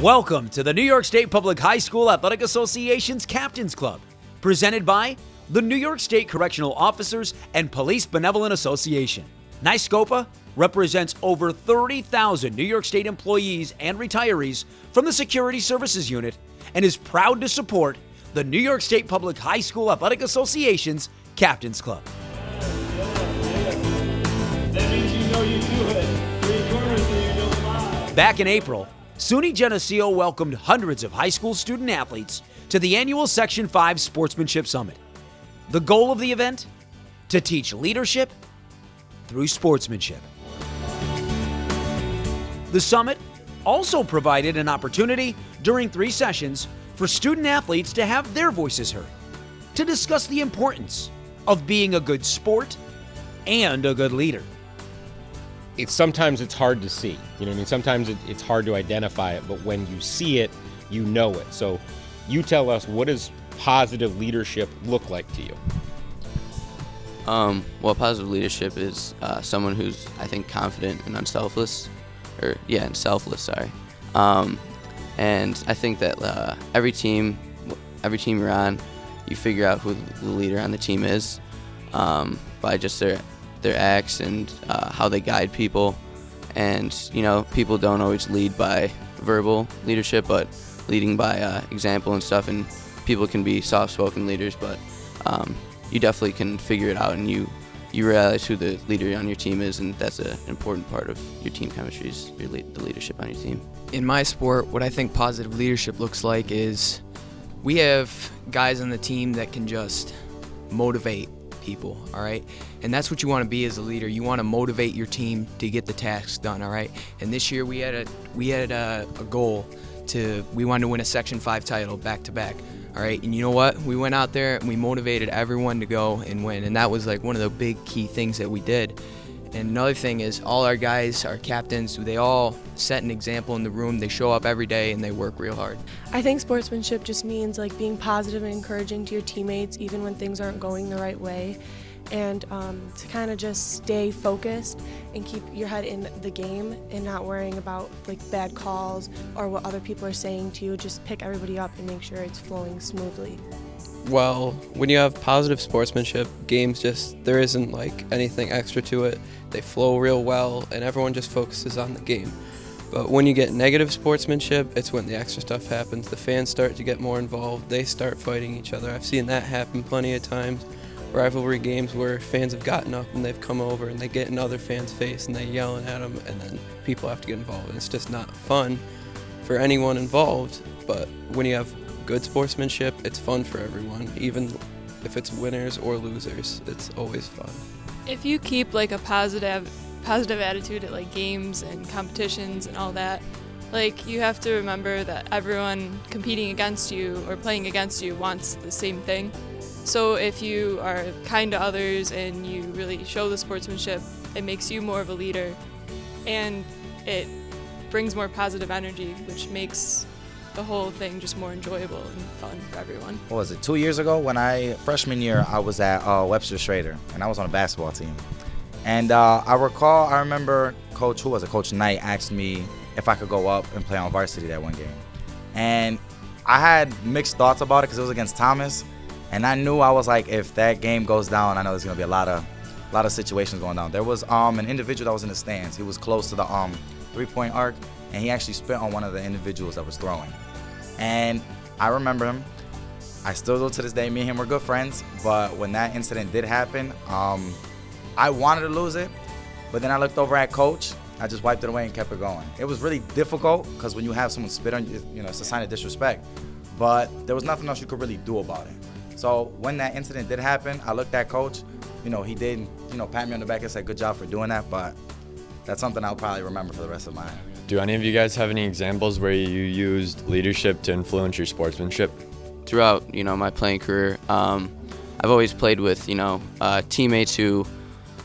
Welcome to the New York State Public High School Athletic Association's Captains Club, presented by the New York State Correctional Officers and Police Benevolent Association. NYSPHSAA represents over 30,000 New York State employees and retirees from the Security Services Unit and is proud to support the New York State Public High School Athletic Association's Captains Club. That means you know you do it. 3 quarters and you know 5. Back in April, SUNY Geneseo welcomed hundreds of high school student athletes to the annual Section V Sportsmanship Summit. The goal of the event? To teach leadership through sportsmanship. The summit also provided an opportunity during 3 sessions for student athletes to have their voices heard, to discuss the importance of being a good sport and a good leader. Sometimes it's hard to see, you know what I mean? Sometimes it's hard to identify it, but when you see it, you know it. So you tell us, what does positive leadership look like to you? Well, positive leadership is someone who's, I think, confident and unselfless, sorry. And I think that every team you're on, you figure out who the leader on the team is by just their acts and how they guide people. And, you know, people don't always lead by verbal leadership, but leading by example and stuff. And people can be soft-spoken leaders, but you definitely can figure it out, and you realize who the leader on your team is, and that's an important part of your team chemistry is the leadership on your team. In my sport, what I think positive leadership looks like is we have guys on the team that can just motivate people, all right? And that's what you want to be as a leader. You want to motivate your team to get the tasks done, all right? And this year we had a goal we wanted to win a Section V title back-to-back. All right, and you know what? We went out there and we motivated everyone to go and win, and that was like one of the big key things that we did. And another thing is all our guys, our captains, they all set an example in the room. They show up every day and they work real hard. I think sportsmanship just means like being positive and encouraging to your teammates even when things aren't going the right way, and to kind of just stay focused and keep your head in the game and not worrying about like bad calls or what other people are saying to you. Just pick everybody up and make sure it's flowing smoothly. Well, when you have positive sportsmanship, games there isn't like anything extra to it. They flow real well and everyone just focuses on the game. But when you get negative sportsmanship, it's when the extra stuff happens. The fans start to get more involved. They start fighting each other. I've seen that happen plenty of times. Rivalry games where fans have gotten up and they've come over and they get in other fans' face and they yelling at them, and then people have to get involved. And it's just not fun for anyone involved. But when you have good sportsmanship, it's fun for everyone, even if it's winners or losers. It's always fun. If you keep like a positive attitude at like games and competitions and all that, like you have to remember that everyone competing against you or playing against you wants the same thing. So if you are kind to others and you really show the sportsmanship, it makes you more of a leader, and it brings more positive energy, which makes the whole thing just more enjoyable and fun for everyone. What was it, 2 years ago? Freshman year, I was at Webster Schrader, and I was on a basketball team. And I remember Coach Knight asked me if I could go up and play on varsity that one game. And I had mixed thoughts about it because it was against Thomas. And I knew, I was like, if that game goes down, I know there's going to be a lot of situations going down. There was an individual that was in the stands. He was close to the 3-point arc, and he actually spit on one of the individuals that was throwing. And I remember him. I still do to this day. Me and him were good friends. But when that incident did happen, I wanted to lose it. But then I looked over at Coach. I just wiped it away and kept it going. It was really difficult because when you have someone spit on you, it's a sign of disrespect. But there was nothing else you could really do about it. So when that incident did happen, I looked at Coach. He did, pat me on the back and said, good job for doing that. But that's something I'll probably remember for the rest of my life. Do any of you guys have any examples where you used leadership to influence your sportsmanship? Throughout, my playing career, I've always played with, teammates who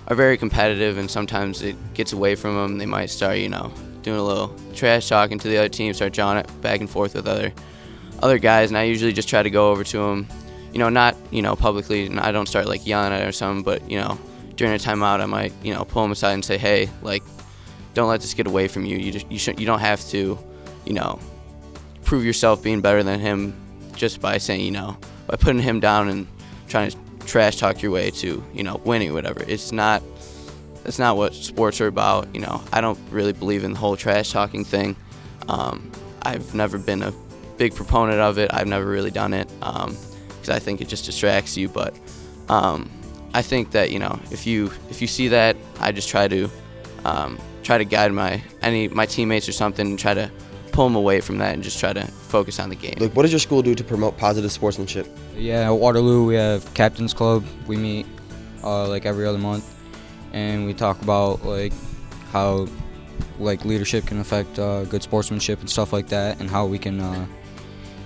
are very competitive, and sometimes it gets away from them. They might start, doing a little trash talking to the other team, start jawing it back and forth with other guys, and I usually just try to go over to them, not, publicly, and I don't start like yelling at it or something, but, during a timeout, I might, pull them aside and say, hey, like, don't let this get away from you. You don't have to, prove yourself being better than him just by saying, by putting him down and trying to trash talk your way to, winning or whatever. That's not what sports are about. I don't really believe in the whole trash talking thing. I've never been a big proponent of it. I've never really done it because I think it just distracts you. But I think that if you see that, I just try to guide my teammates or something and try to pull them away from that and just try to focus on the game. Like, what does your school do to promote positive sportsmanship? Yeah, at Waterloo we have Captain's Club. We meet like every other month, and we talk about like how leadership can affect good sportsmanship and stuff like that, and how we can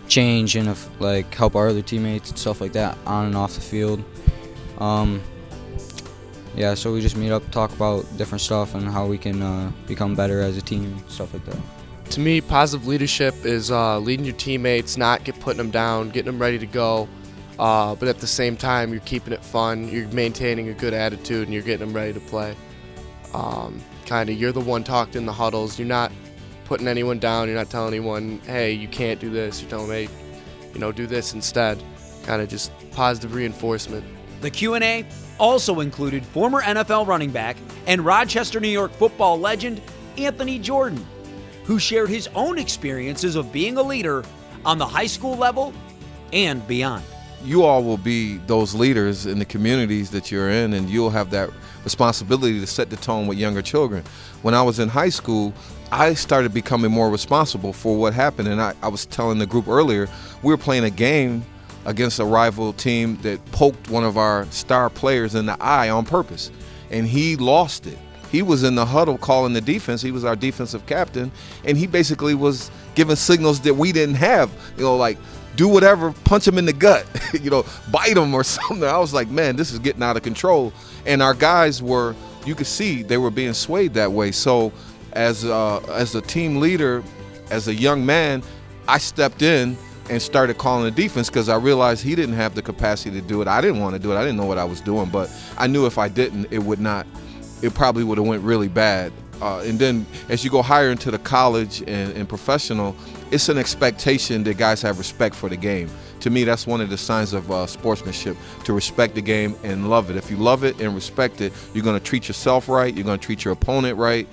change and help our other teammates and stuff like that on and off the field. Yeah, so we just meet up, talk about different stuff and how we can become better as a team, stuff like that. To me, positive leadership is leading your teammates, not putting them down, getting them ready to go, but at the same time, you're keeping it fun, you're maintaining a good attitude, and you're getting them ready to play. You're the one talked in the huddles. You're not putting anyone down. You're not telling anyone, hey, you can't do this. You're telling them, hey, do this instead. Kind of just positive reinforcement. The Q&A also included former NFL running back and Rochester, New York football legend Anthony Jordan, who shared his own experiences of being a leader on the high school level and beyond. You all will be those leaders in the communities that you're in, and you'll have that responsibility to set the tone with younger children. When I was in high school, I started becoming more responsible for what happened, and I was telling the group earlier, we were playing a game against a rival team that poked one of our star players in the eye on purpose, and he lost it. He was in the huddle calling the defense. He was our defensive captain, and he basically was giving signals that we didn't have, like do whatever, punch him in the gut, bite him or something. I was like, man, this is getting out of control. And our guys were, you could see they were being swayed that way. So as a team leader, as a young man, I stepped in and started calling the defense because I realized he didn't have the capacity to do it. I didn't want to do it. I didn't know what I was doing, but I knew if I didn't, it probably would have went really bad. And then as you go higher into the college and professional, it's an expectation that guys have respect for the game. To me, that's one of the signs of sportsmanship, to respect the game and love it. If you love it and respect it, you're going to treat yourself right, you're going to treat your opponent right,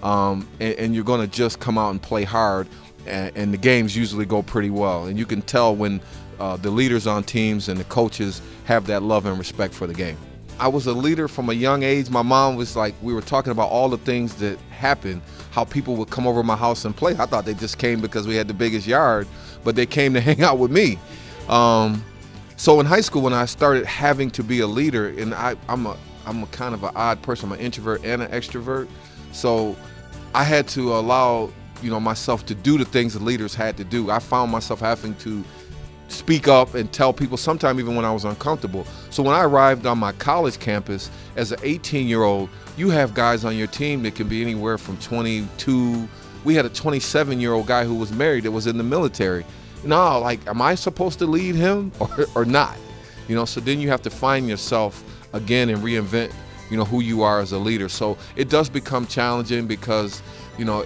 and you're going to just come out and play hard, and the games usually go pretty well. And you can tell when the leaders on teams and the coaches have that love and respect for the game. I was a leader from a young age. My mom was like, we were talking about all the things that happened, how people would come over my house and play. I thought they just came because we had the biggest yard, but they came to hang out with me. So in high school, when I started having to be a leader, and I'm a kind of an odd person. I'm an introvert and an extrovert. So I had to allow myself to do the things the leaders had to do. I found myself having to speak up and tell people, sometimes even when I was uncomfortable. So when I arrived on my college campus as an 18-year-old, you have guys on your team that can be anywhere from 22. We had a 27-year-old guy who was married that was in the military. Am I supposed to lead him or not? So then you have to find yourself again and reinvent, who you are as a leader. So it does become challenging because,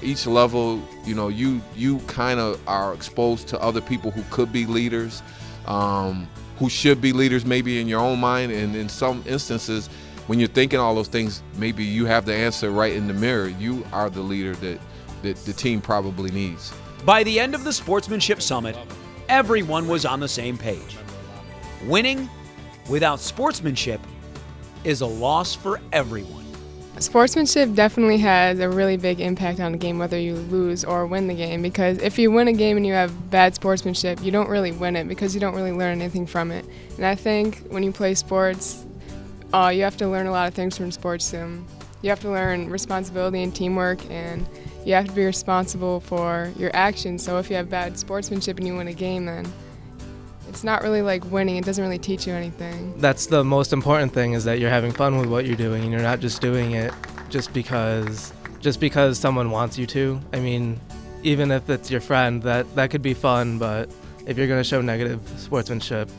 each level, you kind of are exposed to other people who could be leaders, who should be leaders maybe in your own mind. And in some instances, when you're thinking all those things, maybe you have the answer right in the mirror. You are the leader that the team probably needs. By the end of the Sportsmanship Summit, everyone was on the same page. Winning without sportsmanship is a loss for everyone. Sportsmanship definitely has a really big impact on the game, whether you lose or win the game, because if you win a game and you have bad sportsmanship, you don't really win it because you don't really learn anything from it. And I think when you play sports, you have to learn a lot of things from sports. You have to learn responsibility and teamwork, and you have to be responsible for your actions. So if you have bad sportsmanship and you win a game, then it's not really like winning. It doesn't really teach you anything. That's the most important thing, is that you're having fun with what you're doing and you're not just doing it just because someone wants you to. I mean, even if it's your friend, that could be fun, but if you're going to show negative sportsmanship,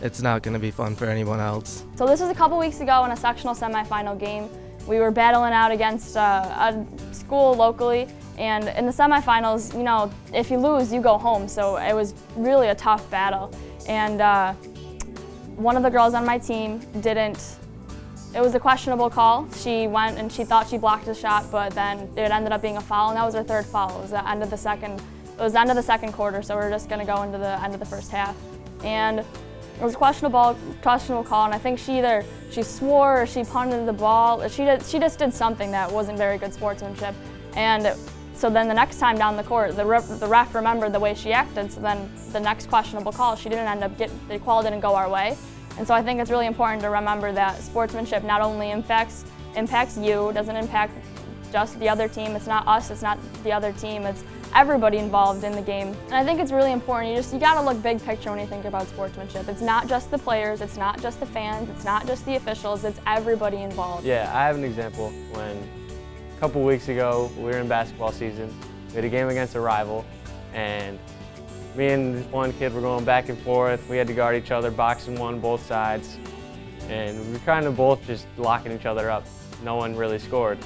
it's not going to be fun for anyone else. So this was a couple weeks ago in a sectional semifinal game. We were battling out against a school locally, And in the semifinals, you know, if you lose, you go home. So it was really a tough battle. And one of the girls on my team didn't. It was a questionable call. She went and she thought she blocked the shot, but then it ended up being a foul, and that was her third foul. It was the end of the second. It was the end of the second quarter, so we're just going to go into the end of the first half. And it was a questionable call, and I think she swore or she punted the ball. She just did something that wasn't very good sportsmanship. And so then the next time down the court, the ref remembered the way she acted. So then the next questionable call, she didn't end up the call didn't go our way. And so I think it's really important to remember that sportsmanship not only impacts you, doesn't impact just the other team. It's not us, it's not the other team, it's everybody involved in the game. And I think it's really important. You gotta look big picture when you think about sportsmanship. It's not just the players, it's not just the fans, it's not just the officials, it's everybody involved. Yeah, I have an example. When a couple weeks ago, we were in basketball season. We had a game against a rival, and me and this one kid were going back and forth. We had to guard each other, boxing one, both sides. And we were kind of both just locking each other up. No one really scored.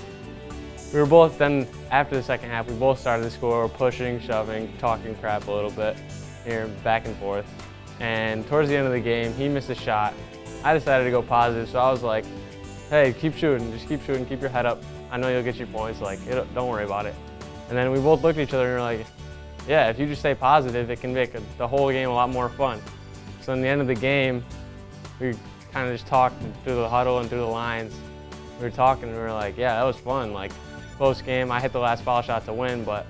We were both, then after the second half, we both started to score, pushing, shoving, talking crap a little bit, here, back and forth. And towards the end of the game, he missed a shot. I decided to go positive, so I was like, hey, keep shooting, just keep shooting, keep your head up. I know you'll get your points, like, don't worry about it. And then we both looked at each other and were like, yeah, if you just stay positive, it can make the whole game a lot more fun. So in the end of the game, we kind of just talked through the huddle and through the lines. We were talking and we were like, yeah, that was fun. Like, close game, I hit the last foul shot to win, but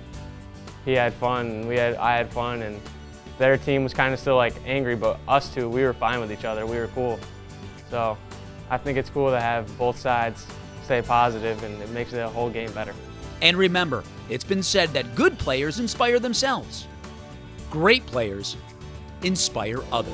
he had fun and I had fun, and their team was kind of still like angry, but us two, we were fine with each other. We were cool. So I think it's cool to have both sides stay positive, and it makes the whole game better. And remember, it's been said that good players inspire themselves. Great players inspire others.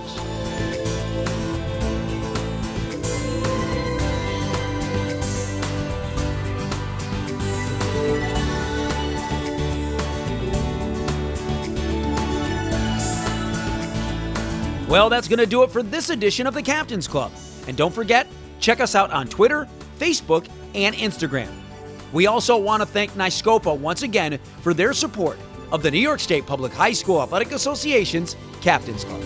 Well, that's going to do it for this edition of the Captain's Club. And don't forget, check us out on Twitter, Facebook, and Instagram. We also want to thank NYSPHSAA once again for their support of the New York State Public High School Athletic Association's Captain's Club.